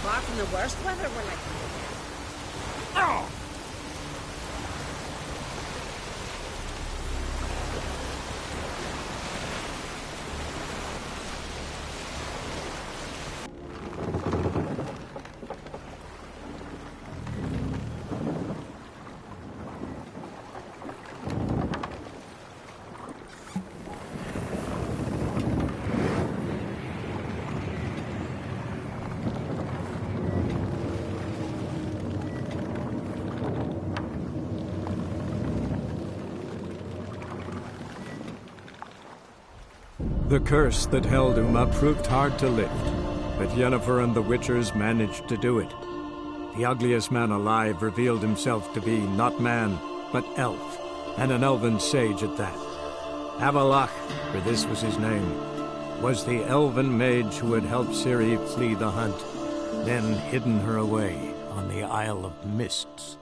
apart from the worst weather, we're like... Oh! The curse that held Uma proved hard to lift, but Yennefer and the Witchers managed to do it. The ugliest man alive revealed himself to be not man, but elf, and an elven sage at that. Avalach, for this was his name, was the elven mage who had helped Ciri flee the hunt, then hidden her away on the Isle of Mists.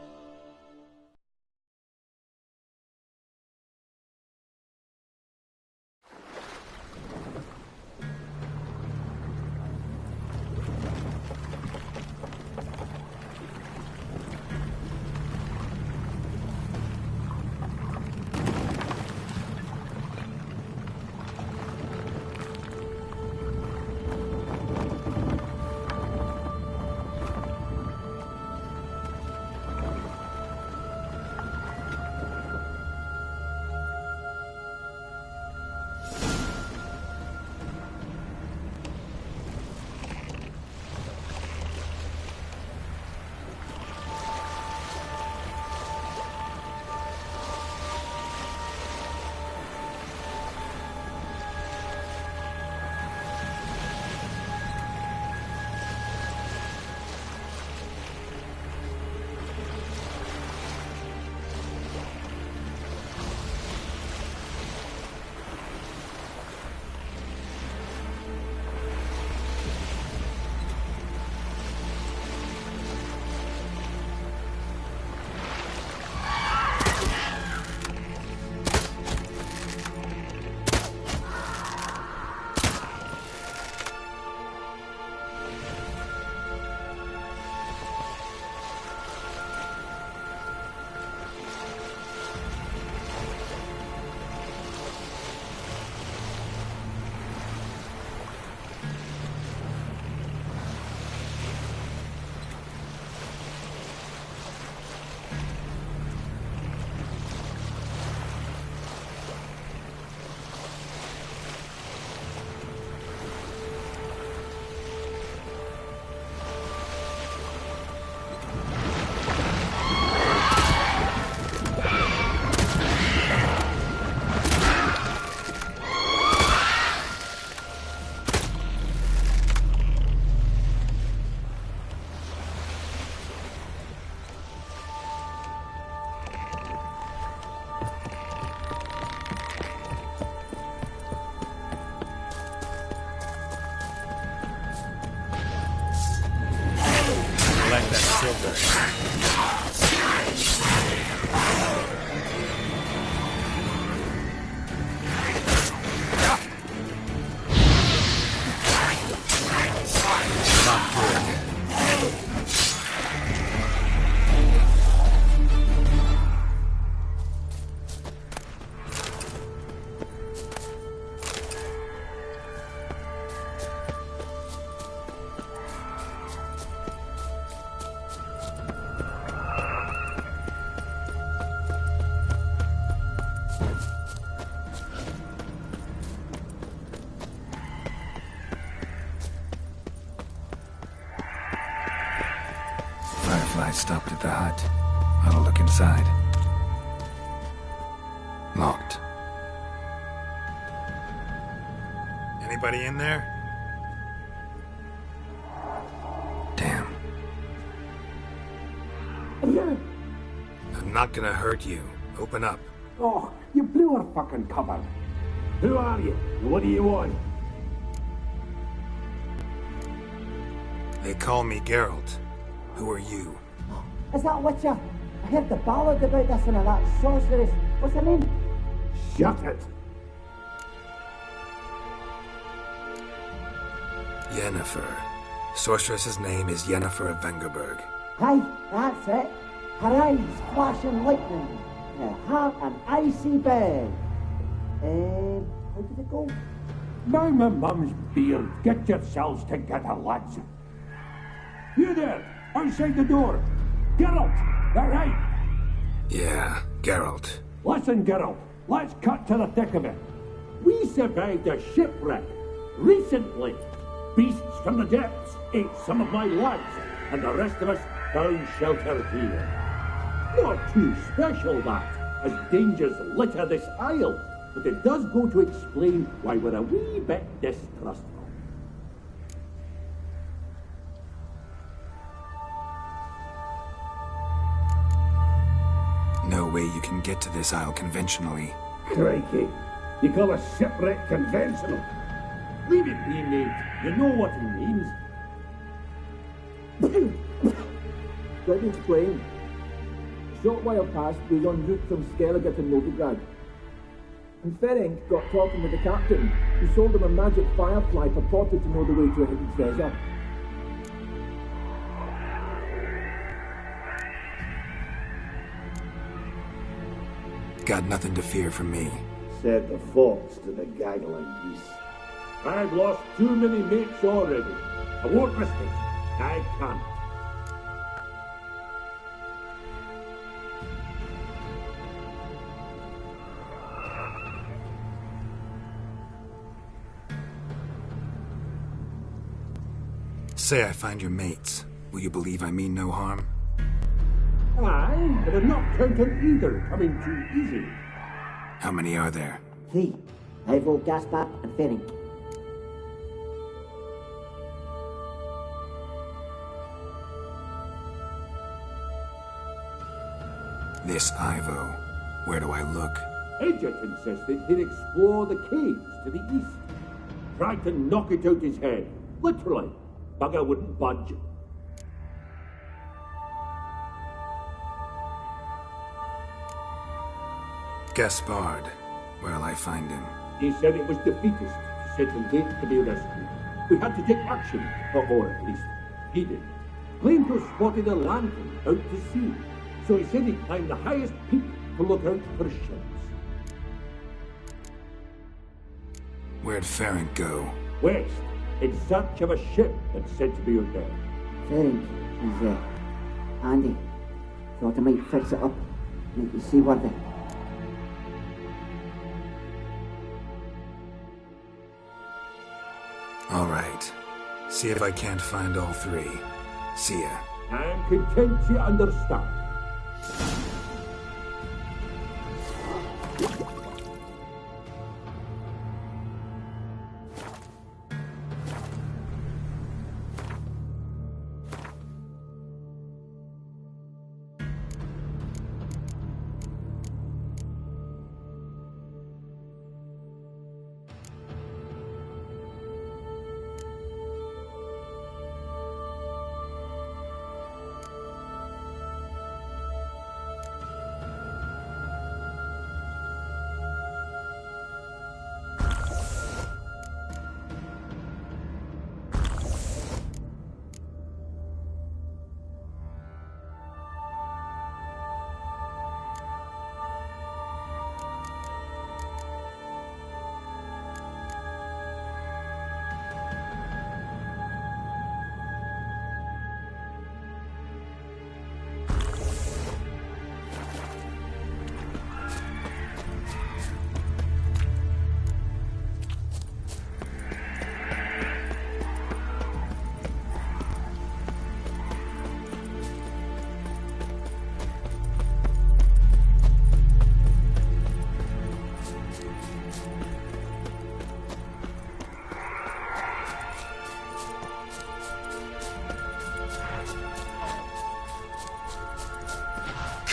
Stopped at the hut. I'll look inside. Locked. Anybody in there? Damn. I'm not gonna hurt you. Open up. Oh, you blew our fucking cover. Who are you? And what do you want? They call me Geralt. Who are you? Is that Witcher? I heard the ballad about this and that sorceress. What's her name? Shut it! Yennefer. Sorceress's name is Yennefer of Vengerberg. Aye, that's it. Her eyes flashing lightning. Her heart an icy bed. How did it go? Now my mum's beard. Get yourselves together, lads. You there, outside the door. Geralt, that right? Yeah, Geralt. Listen, Geralt, let's cut to the thick of it. We survived a shipwreck recently. Beasts from the depths ate some of my lads, and the rest of us found shelter here. Not too special, that, as dangers litter this isle, but it does go to explain why we're a wee bit distrustful. No way you can get to this isle conventionally. Crikey, you call a shipwreck conventional? Leave it be, mate. You know what he means. Let me explain. A short while past, we were en route from Skellige to Novigrad. And Ferenc got talking with the captain, who sold him a magic firefly purported to know the way to a hidden treasure. Got nothing to fear from me. Said the fox to the gaggling geese. I've lost too many mates already. I won't risk it. I can't. Say I find your mates. Will you believe I mean no harm? Aye, but I'm not counting either coming too easy. How many are there? 3. Ivo, Gaspar, and Ferenc. This Ivo. Where do I look? Edget insisted he'd explore the caves to the east. Tried to knock it out his head. Literally. Bugger wouldn't budge. Gaspard. Where'll I find him? He said it was defeatist. He said the gate to be rescued. We had to take action, or at least he did. Claimed to have spotted a lantern out to sea. So he said he'd climb the highest peak to look out for ships. Where'd Ferenc go? West, in search of a ship that's said to be out there. Ferenc is handy. Thought I might fix it up, make you see what All right. See if I can't find all 3. See ya. I'm content you understand.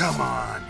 Come on.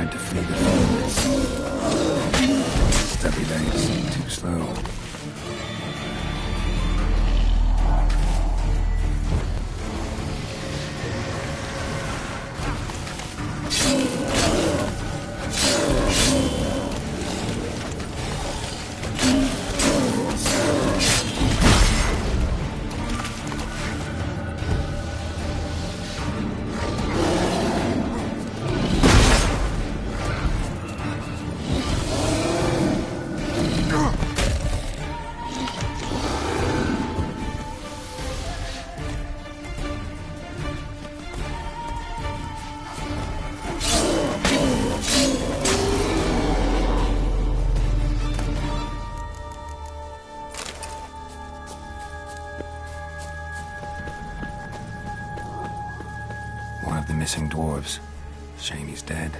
tried to flee the darkness. Every day seemed too slow. One of the missing dwarves. Shame he's dead.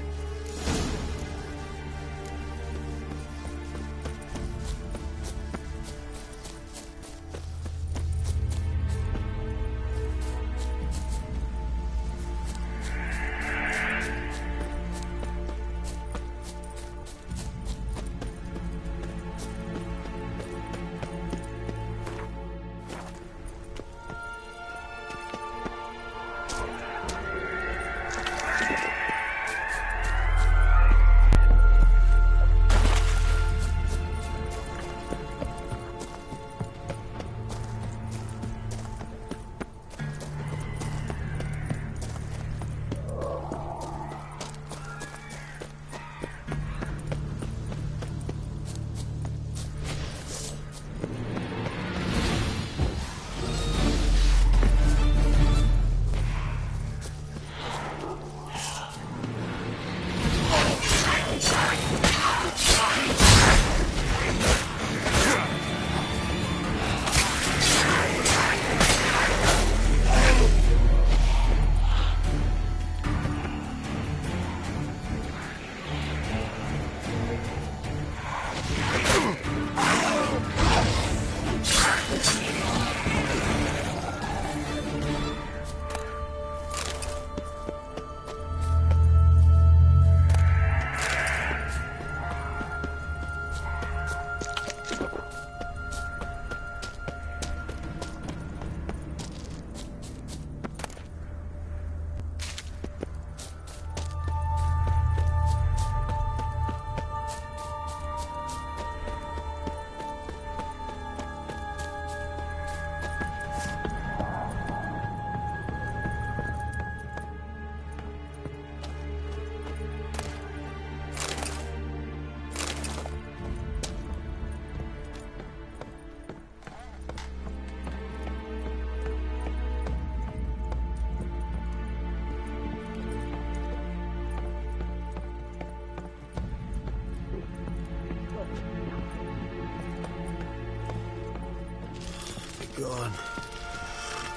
gone.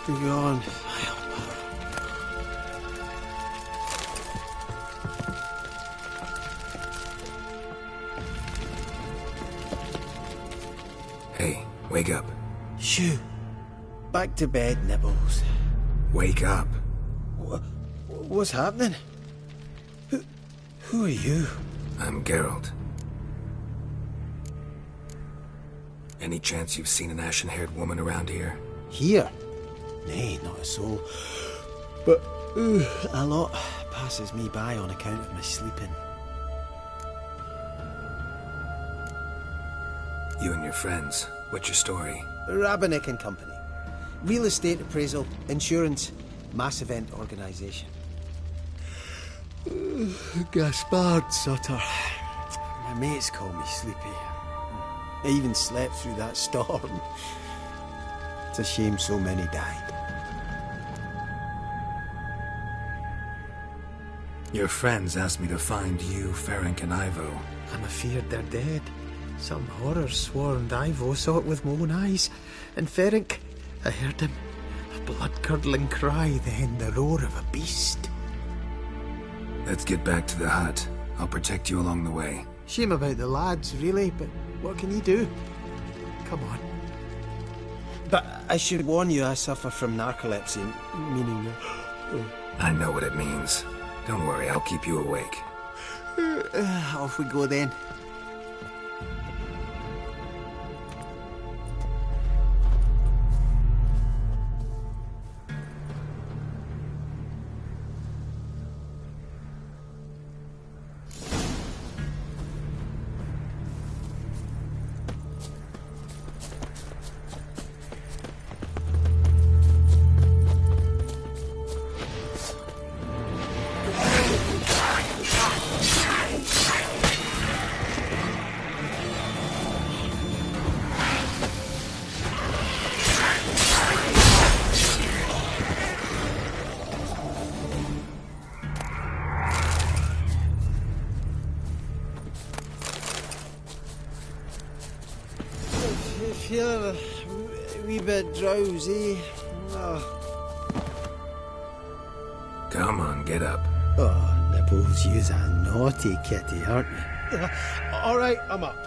Be gone. Hey, wake up. Shoo. Back to bed, Nibbles. Wake up. What's happening? Who are you? I'm Geralt. Any chance you've seen an ashen-haired woman around here? Here? Nay, not a soul. But a lot passes me by on account of my sleeping. You and your friends, what's your story? Rabbinick and Company. Real estate appraisal, insurance, mass event organisation. Gaspard Sutter. My mates call me Sleepy. I even slept through that storm. It's a shame so many died. Your friends asked me to find you, Ferenc, and Ivo. I'm afeard they're dead. Some horror-swarmed Ivo saw it with my own eyes. And Ferenc, I heard him. A blood-curdling cry, then the roar of a beast. Let's get back to the hut. I'll protect you along the way. Shame about the lads, really, but what can you do? Come on. But I should warn you, I suffer from narcolepsy, meaning... I know what it means. Don't worry, I'll keep you awake. Off we go then. Feel a wee bit drowsy. Come on, get up. Oh, Nibbles, you's a naughty kitty, aren't you? All right, I'm up.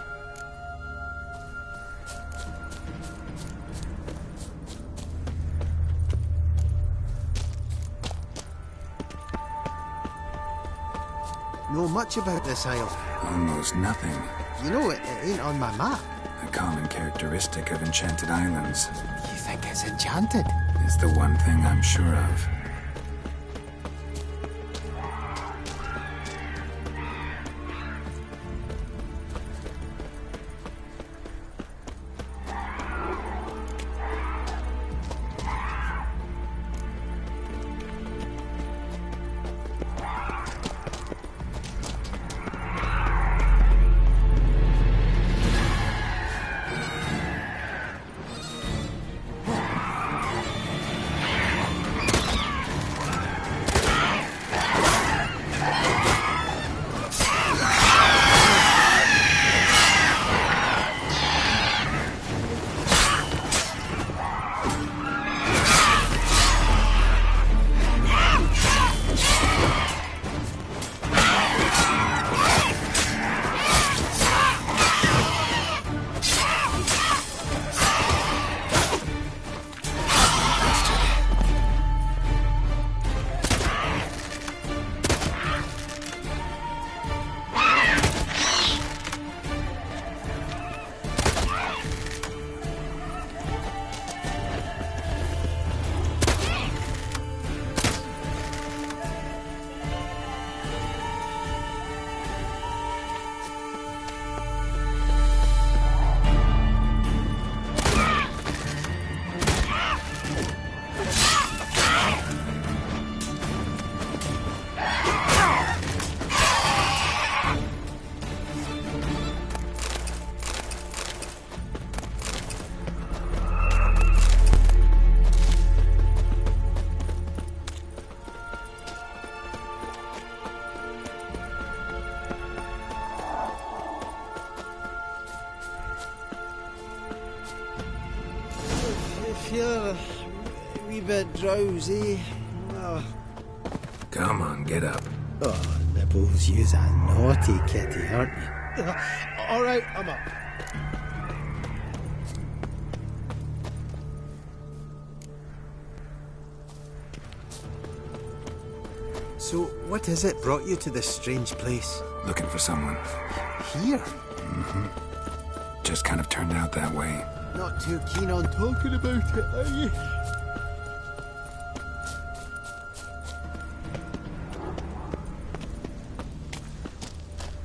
Know much about this isle? Almost nothing. You know, it ain't on my map. A common characteristic of enchanted islands. You think it's enchanted? It's the one thing I'm sure of. Feel a wee bit drowsy. Come on, get up. Oh, Nibbles, you's a naughty kitty, aren't you? All right, I'm up. So, what is it brought you to this strange place? Looking for someone. Here? Mm-hmm. Just kind of turned out that way. Not too keen on talking about it, are you?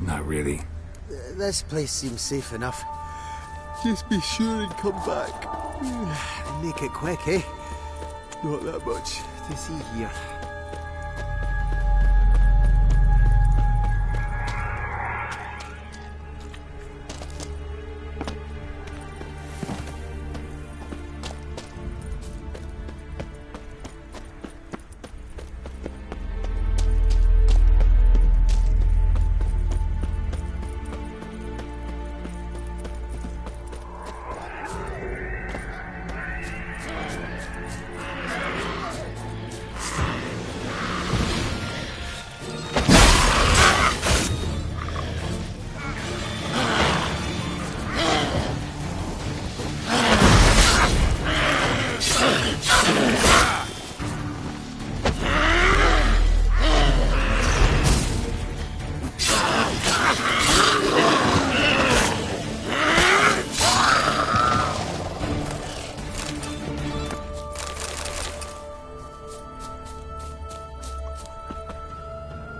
Not really. This place seems safe enough. Just be sure and come back. Make it quick, eh? Not that much to see here.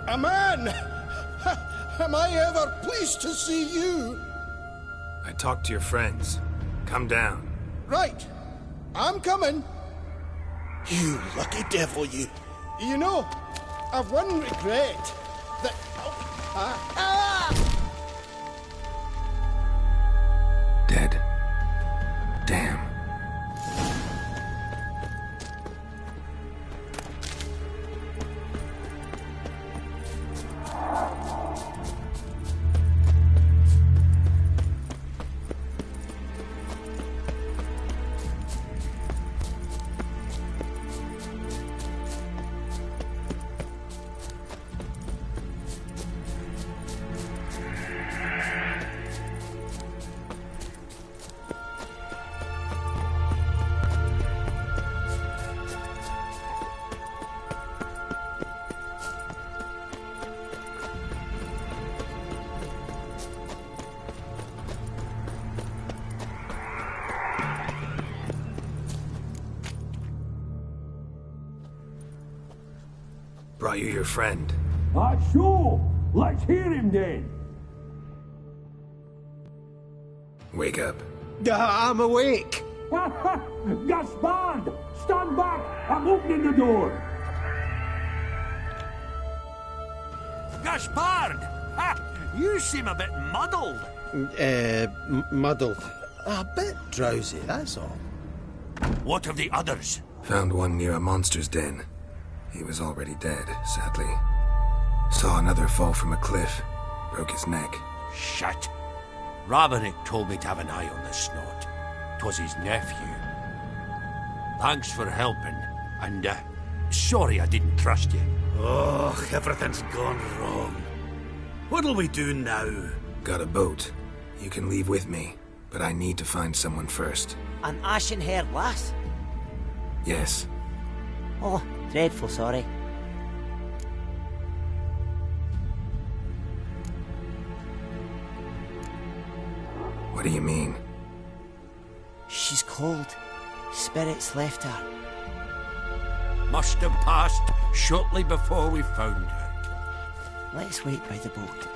A man! Am I ever pleased to see you? I talked to your friends. Come down. Right. I'm coming. You lucky devil, you. You know, I've one regret. That... Dead. Damn. Brought you your friend. Sure. Let's hear him then. Wake up. I'm awake. Gaspard! Stand back! I'm opening the door! Gaspard! Ha! You seem a bit muddled. Muddled. A bit drowsy, that's all. What of the others? Found one near a monster's den. He was already dead, sadly. Saw another fall from a cliff. Broke his neck. Shit. Ravenick told me to have an eye on the snot. 'Twas his nephew. Thanks for helping, and sorry I didn't trust you. Oh, everything's gone wrong. What'll we do now? Got a boat. You can leave with me, but I need to find someone first. An ashen-haired lass? Yes. Oh, dreadful sorry. What do you mean? She's cold. Spirits left her. Must have passed shortly before we found her. Let's wait by the boat.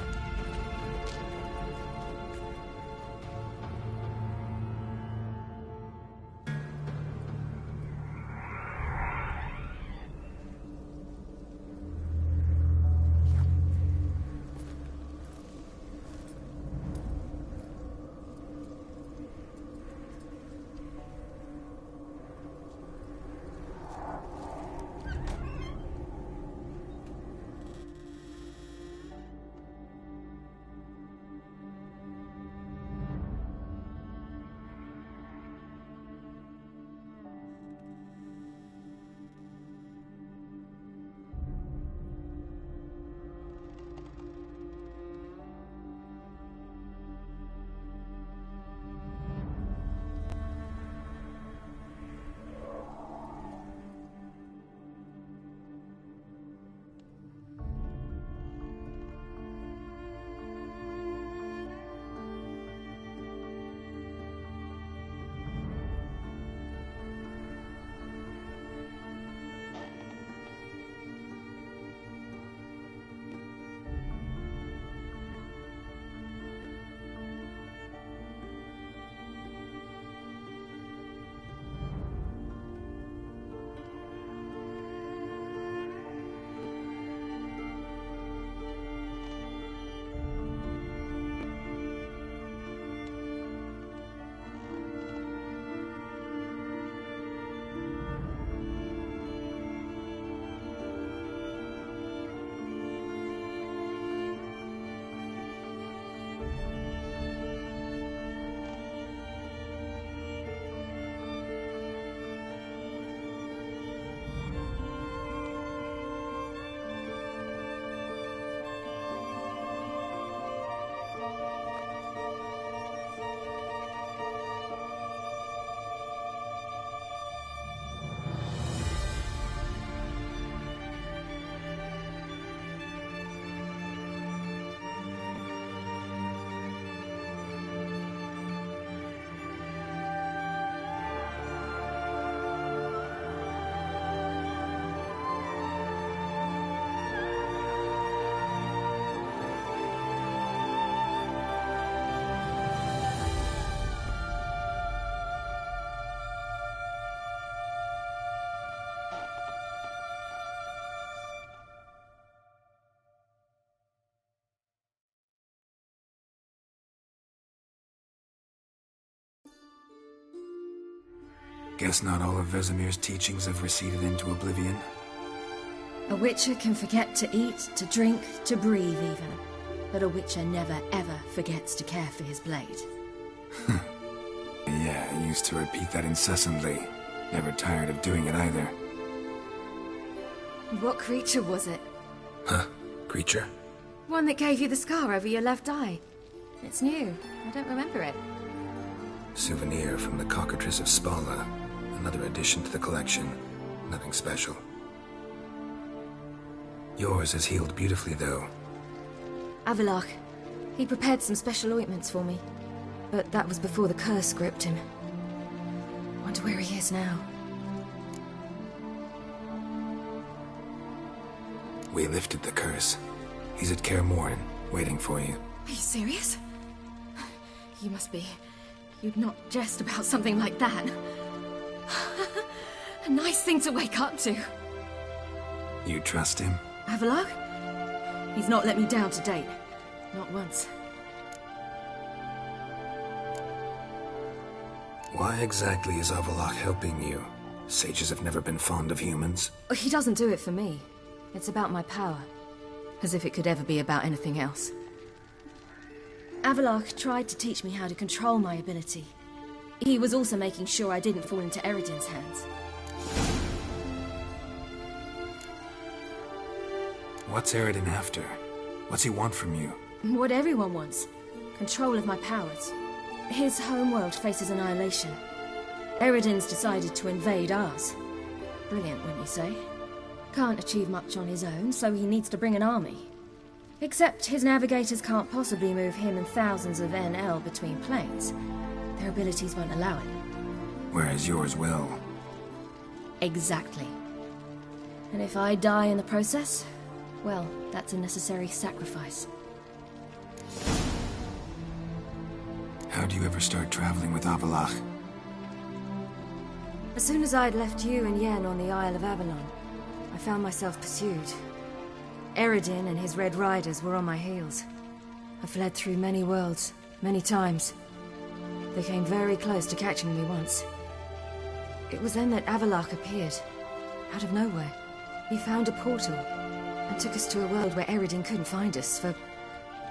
Guess not all of Vesemir's teachings have receded into oblivion. A witcher can forget to eat, to drink, to breathe even. But a witcher never ever forgets to care for his blade. Yeah, I used to repeat that incessantly. Never tired of doing it either. What creature was it? Huh? Creature? One that gave you the scar over your left eye. It's new. I don't remember it. Souvenir from the cockatrice of Spala. Another addition to the collection. Nothing special. Yours has healed beautifully, though. Avallac'h. He prepared some special ointments for me. But that was before the curse gripped him. Wonder where he is now. We lifted the curse. He's at Kaer Morhen, waiting for you. Are you serious? You must be. You'd not jest about something like that. A nice thing to wake up to. You trust him? Avallac'h? He's not let me down to date. Not once. Why exactly is Avallac'h helping you? Sages have never been fond of humans. He doesn't do it for me. It's about my power. As if it could ever be about anything else. Avallac'h tried to teach me how to control my ability. He was also making sure I didn't fall into Eredin's hands. What's Eredin after? What's he want from you? What everyone wants. Control of my powers. His homeworld faces annihilation. Eredin's decided to invade ours. Brilliant, wouldn't you say? Can't achieve much on his own, so he needs to bring an army. Except his navigators can't possibly move him and thousands of NL between planes. Their abilities won't allow it. Whereas yours will. Exactly. And if I die in the process, well, that's a necessary sacrifice. How'd you ever start traveling with Avallac'h? As soon as I'd left you and Yen on the Isle of Avalon, I found myself pursued. Eredin and his Red Riders were on my heels. I fled through many worlds, many times. They came very close to catching me once. It was then that Avallac'h appeared, out of nowhere. He found a portal, and took us to a world where Eredin couldn't find us for,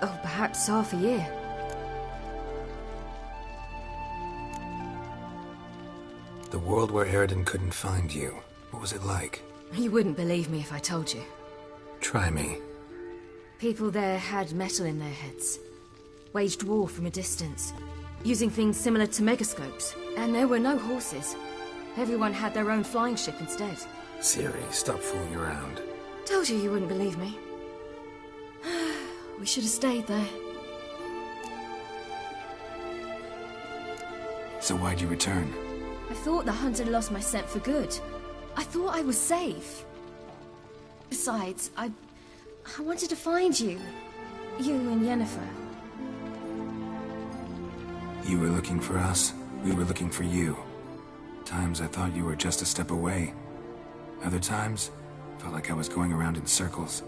oh, perhaps half a year. The world where Eredin couldn't find you. What was it like? You wouldn't believe me if I told you. Try me. People there had metal in their heads. Waged war from a distance. Using things similar to megascopes. And there were no horses. Everyone had their own flying ship instead. Ciri, stop fooling around. Told you you wouldn't believe me. We should have stayed there. So why'd you return? I thought the hunt had lost my scent for good. I thought I was safe. Besides, I wanted to find you. You and Yennefer. You were looking for us. We were looking for you. Times I thought you were just a step away. Other times, felt like I was going around in circles.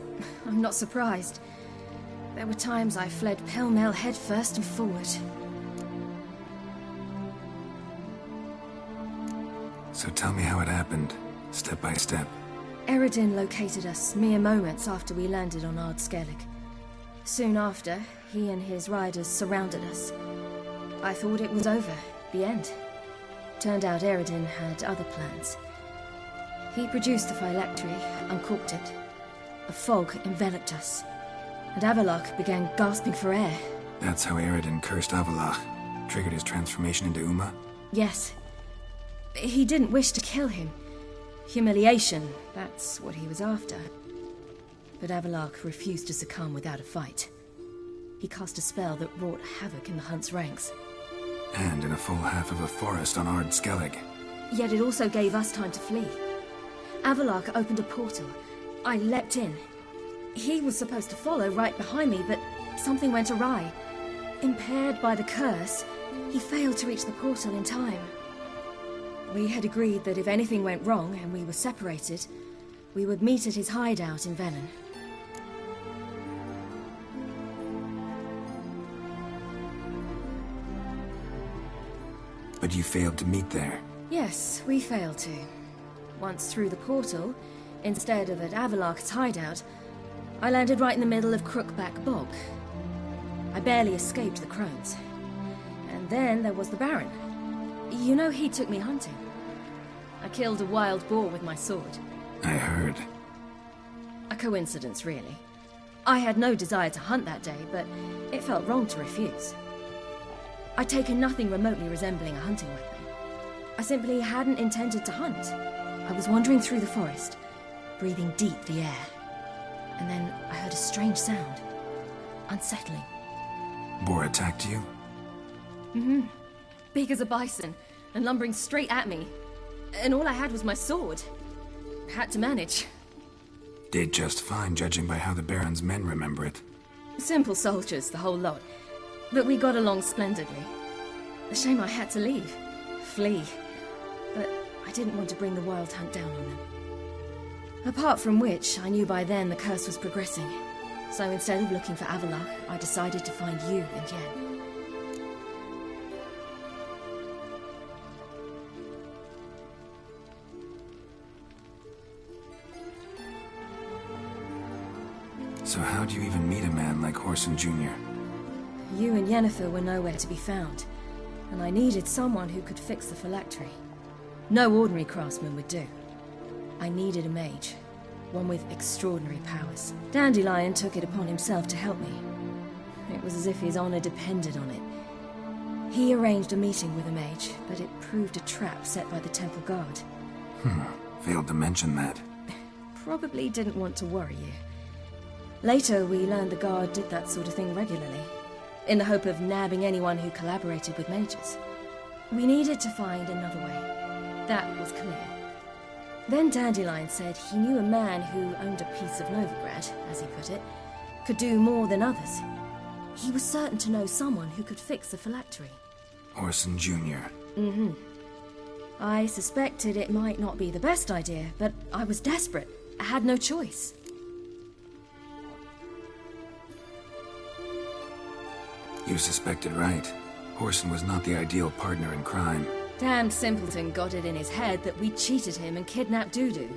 I'm not surprised. There were times I fled pell-mell headfirst and forward. So tell me how it happened, step by step. Eredin located us mere moments after we landed on Ard Skellige. Soon after, he and his riders surrounded us. I thought it was over, the end. Turned out Eredin had other plans. He produced the phylactery, uncorked it. A fog enveloped us, and Avallac'h began gasping for air. That's how Eredin cursed Avallac'h, triggered his transformation into Uma? Yes. He didn't wish to kill him. Humiliation, that's what he was after. But Avallac'h refused to succumb without a fight. He cast a spell that wrought havoc in the hunt's ranks. And in a full half of a forest on Ard Skellige. Yet it also gave us time to flee. Avallac'h opened a portal. I leapt in. He was supposed to follow right behind me, but something went awry. Impaired by the curse, he failed to reach the portal in time. We had agreed that if anything went wrong and we were separated, we would meet at his hideout in Velen. But you failed to meet there. Yes, we failed to. Once through the portal, instead of at Avalok's hideout, I landed right in the middle of Crookback Bog. I barely escaped the crones. And then there was the Baron. You know, he took me hunting. I killed a wild boar with my sword. I heard. A coincidence, really. I had no desire to hunt that day, but it felt wrong to refuse. I'd taken nothing remotely resembling a hunting weapon. I simply hadn't intended to hunt. I was wandering through the forest, breathing deep the air. And then I heard a strange sound. Unsettling. Boar attacked you? Mm-hmm. Big as a bison, and lumbering straight at me. And all I had was my sword. Had to manage. Did just fine, judging by how the Baron's men remember it. Simple soldiers, the whole lot. But we got along splendidly. A shame I had to leave. Flee. But I didn't want to bring the wild hunt down on them. Apart from which, I knew by then the curse was progressing. So instead of looking for Avalok, I decided to find you and Yen. So how do you even meet a man like Whoreson Jr.? You and Yennefer were nowhere to be found, and I needed someone who could fix the phylactery. No ordinary craftsman would do. I needed a mage, one with extraordinary powers. Dandelion took it upon himself to help me. It was as if his honor depended on it. He arranged a meeting with a mage, but it proved a trap set by the temple guard. Failed to mention that. Probably didn't want to worry you. Later, we learned the guard did that sort of thing regularly, in the hope of nabbing anyone who collaborated with mages. We needed to find another way. That was clear. Then Dandelion said he knew a man who owned a piece of Novigrad, as he put it, could do more than others. He was certain to know someone who could fix the phylactery. Whoreson Jr. Mm-hmm. I suspected it might not be the best idea, but I was desperate. I had no choice. You suspected right. Whoreson was not the ideal partner in crime. Damned simpleton got it in his head that we cheated him and kidnapped Dudu.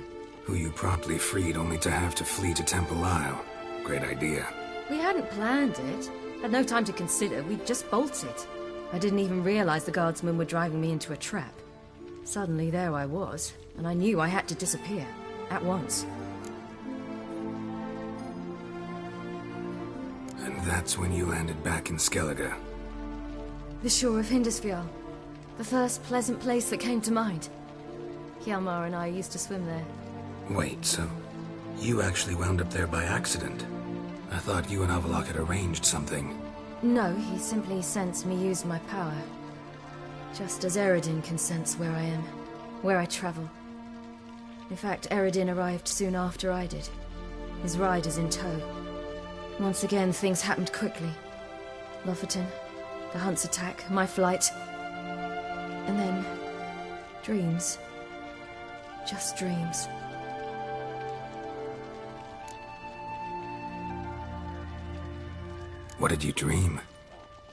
Who you promptly freed only to have to flee to Temple Isle. Great idea. We hadn't planned it. Had no time to consider. We just bolted. I didn't even realize the guardsmen were driving me into a trap. Suddenly there I was, and I knew I had to disappear. At once. And that's when you landed back in Skellige. The shore of Hindisfjall. The first pleasant place that came to mind. Hjalmar and I used to swim there. Wait, so you actually wound up there by accident? I thought you and Avalok had arranged something. No, he simply sensed me use my power. Just as Eredin can sense where I am, where I travel. In fact, Eredin arrived soon after I did. His riders in tow. Once again, things happened quickly. Lofoten, the Hunt's attack, my flight. And then, dreams. Just dreams. What did you dream?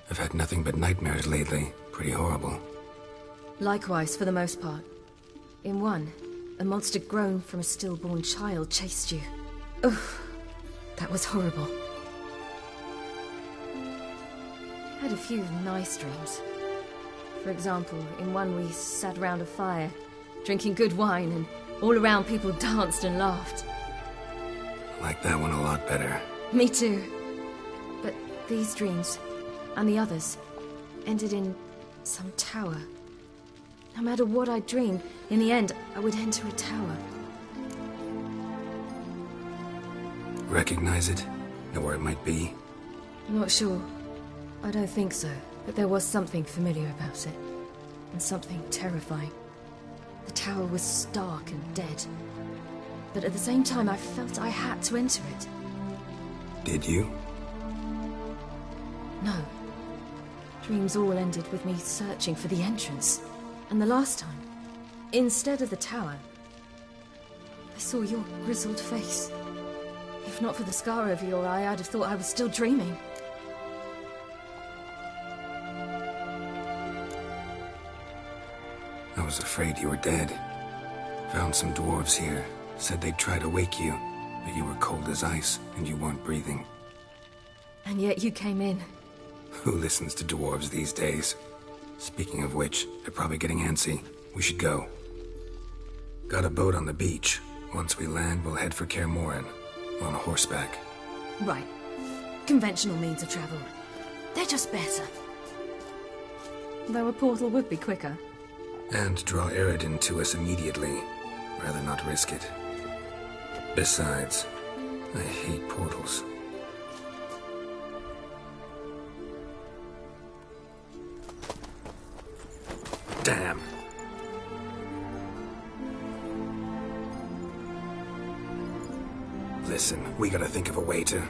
I've had nothing but nightmares lately. Pretty horrible. Likewise, for the most part. In one, a monster grown from a stillborn child chased you. Ugh, that was horrible. I had a few nice dreams. For example, in one we sat around a fire, drinking good wine, and all around people danced and laughed. I like that one a lot better. Me too. But these dreams, and the others, ended in some tower. No matter what I dreamed, in the end, I would enter a tower. Recognize it? Know where it might be? I'm not sure. I don't think so, but there was something familiar about it. And something terrifying. The tower was stark and dead. But at the same time, I felt I had to enter it. Did you? No. Dreams all ended with me searching for the entrance. And the last time, instead of the tower, I saw your grizzled face. If not for the scar over your eye, I'd have thought I was still dreaming. I was afraid you were dead. Found some dwarves here. Said they'd try to wake you, but you were cold as ice, and you weren't breathing. And yet you came in. Who listens to dwarves these days? Speaking of which, they're probably getting antsy. We should go. Got a boat on the beach. Once we land, we'll head for Kaer Morhen. On horseback. Right. Conventional means of travel. They're just better. Though a portal would be quicker. And draw Eredin to us immediately. Rather not risk it. Besides, I hate portals. Damn. Listen, we gotta think of a way to...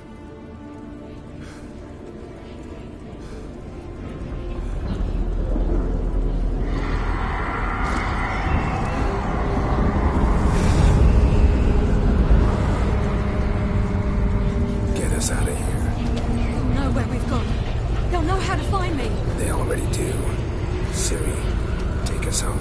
get us out of here. They'll know where we've gone. They'll know how to find me. They already do. Ciri, take us home.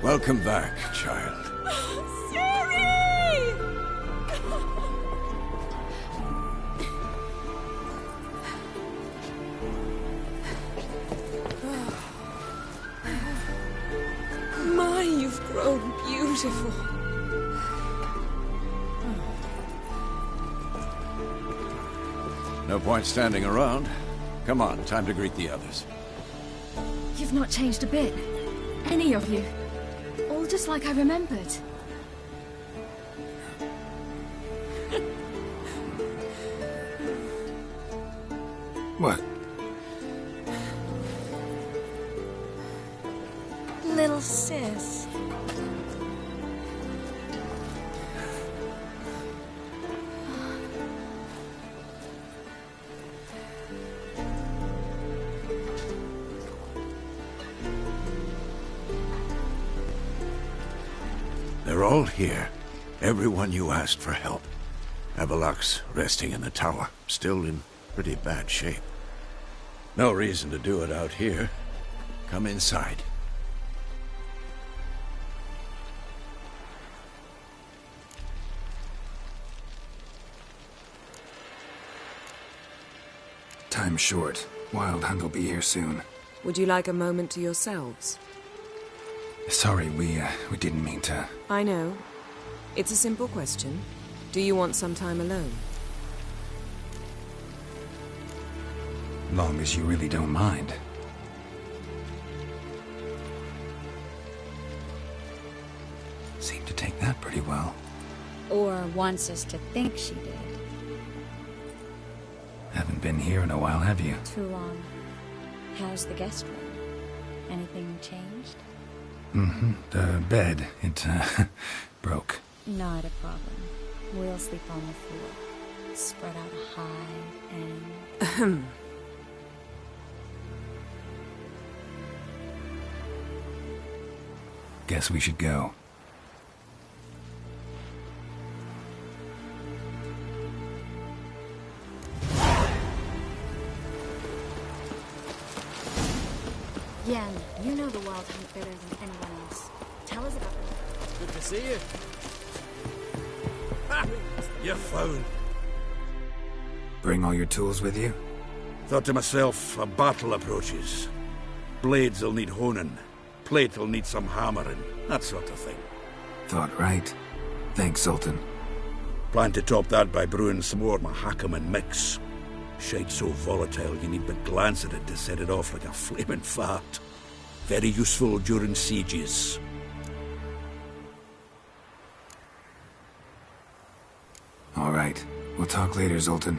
Welcome back, child. Ciri! My, you've grown beautiful. No point standing around. Come on, time to greet the others. You've not changed a bit. Any of you. All just like I remembered. What? Little sis. They're all here. Everyone you asked for help. Avalok's resting in the tower, still in pretty bad shape. No reason to do it out here. Come inside. Time's short. Wild Hunt will be here soon. Would you like a moment to yourselves? Sorry, we didn't mean to... I know. It's a simple question. Do you want some time alone? Long as you really don't mind. Seemed to take that pretty well. Or wants us to think she did. Haven't been here in a while, have you? Too long. How's the guest room? Anything changed? Mm-hmm. The bed, it, broke. Not a problem. We'll sleep on the floor. Spread out high and... Guess we should go. Yen, you know the Wild Hunt better than anyone else. Tell us about it. Good to see you. Ha! You're found. Bring all your tools with you? Thought to myself, a battle approaches. Blades will need honing. Plate will need some hammering. That sort of thing. Thought right. Thanks, Sultan. Plan to top that by brewing some more Mahakaman mix. Shite so volatile you need but glance at it to set it off like a flaming fart. Very useful during sieges. All right. We'll talk later, Zoltan.